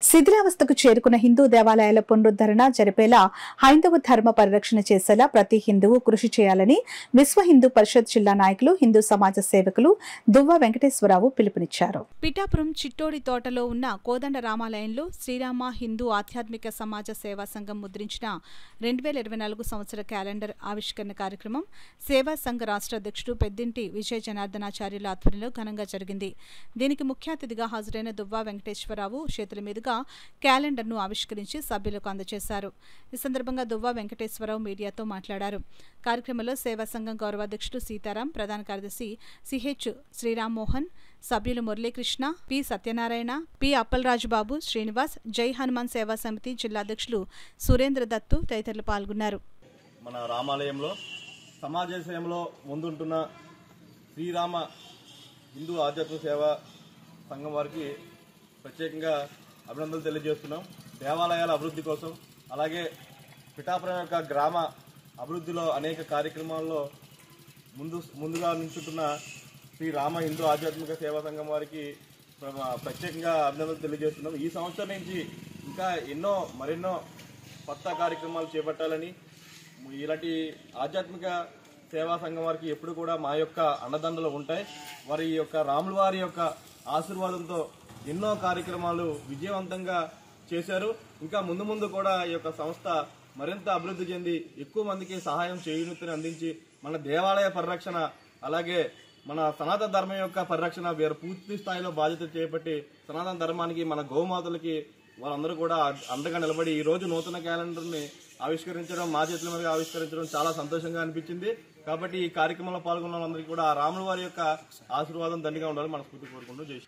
శిథిలావస్థకు చేరుకున్న హిందూ దేవాలయాల పునరుద్ధరణ జరిపేలా హైందవ ధర్మ పరిరక్షణ చేసేలా ప్రతి హిందువు కృషి చేయాలని విశ్వ హిందూ పరిషత్ జిల్లా నాయకులు హిందూ సమాజ సేవకులు దువ్వ వెంకటేశ్వరరావు పిలుపునిచ్చారు. పిఠాపురం చిట్టోడి తోటలో ఉన్న కోదండ రామాలయంలో శ్రీరామ హిందూ ఆధ్యాత్మిక సమాజ సేవా సంఘం ముద్రించిన 2024 సంవత్సర క్యాలెండర్ ఆవిష్కరణ కార్యక్రమం సేవా సంఘ రాష్ట్ర అధ్యక్షుడు పెద్దింటి విజయ జనార్దనాచార్యుల ఆధ్వర్యంలో ఘనంగా జరిగింది. దీనికి ముఖ్య అతిథిగా హాజరైన దువ్వ వెంకటేశ్వరరావు చేతుల మీదుగా క్యాలెండర్ను ఆవిష్కరించి సభ్యులకు అందజేశారు. ఈ సందర్భంగా దువ్వ వెంకటేశ్వరరావు మీడియాతో మాట్లాడారు. కార్యక్రమంలో సేవా సంఘం గౌరవాధ్యక్షుడు సీతారాం, ప్రధాన కార్యదర్శి సిహెచ్ శ్రీరామ్మోహన్, సభ్యులు మురళీకృష్ణ, పి సత్యనారాయణ, పి అప్పలరాజుబాబు, శ్రీనివాస్, జై హనుమాన్ సేవా సమితి జిల్లా అధ్యక్షులు సురేంద్ర దత్తు తదితరులు పాల్గొన్నారు. మన రామాలయంలో సమాజ సేవలో ముందుంటున్న శ్రీరామ హిందూ ఆధ్యాత్మిక సేవా సంఘం వారికి ప్రత్యేకంగా అభినందనలు తెలియజేస్తున్నాం. దేవాలయాల అభివృద్ధి కోసం, అలాగే పిఠాపురం యొక్క గ్రామ అభివృద్ధిలో అనేక కార్యక్రమాల్లో ముందుగా నిల్చుంటున్న శ్రీ రామ హిందూ ఆధ్యాత్మిక సేవా సంఘం వారికి ప్రత్యేకంగా అభినందనలు తెలియజేస్తున్నాం. ఈ సంవత్సరం నుంచి ఇంకా మరెన్నో కొత్త కార్యక్రమాలు చేపట్టాలని, ఇలాంటి ఆధ్యాత్మిక సేవా సంఘం వారికి ఎప్పుడు కూడా మా యొక్క అండదండలు ఉంటాయి. వారి యొక్క రాముల వారి యొక్క ఆశీర్వాదంతో ఎన్నో కార్యక్రమాలు విజయవంతంగా చేశారు. ఇంకా ముందు కూడా ఈ యొక్క సంస్థ మరింత అభివృద్ధి చెంది ఎక్కువ మందికి సహాయం చేయూతని అందించి మన దేవాలయ పరిరక్షణ, అలాగే మన సనాతన ధర్మం యొక్క పరిరక్షణ వీరు పూర్తి స్థాయిలో బాధ్యత చేపట్టి సనాతన ధర్మానికి, మన గోమాతలకి వారందరూ కూడా అండగా నిలబడి ఈ రోజు నూతన క్యాలెండర్ని ఆవిష్కరించడం, మా చేతుల మీద ఆవిష్కరించడం చాలా సంతోషంగా అనిపించింది. కాబట్టి ఈ కార్యక్రమంలో పాల్గొన్న వాళ్ళందరికీ కూడా రాముల వారి యొక్క ఆశీర్వాదం దండిగా ఉండాలని మనస్ఫూర్తి కోరుకుంటూ జై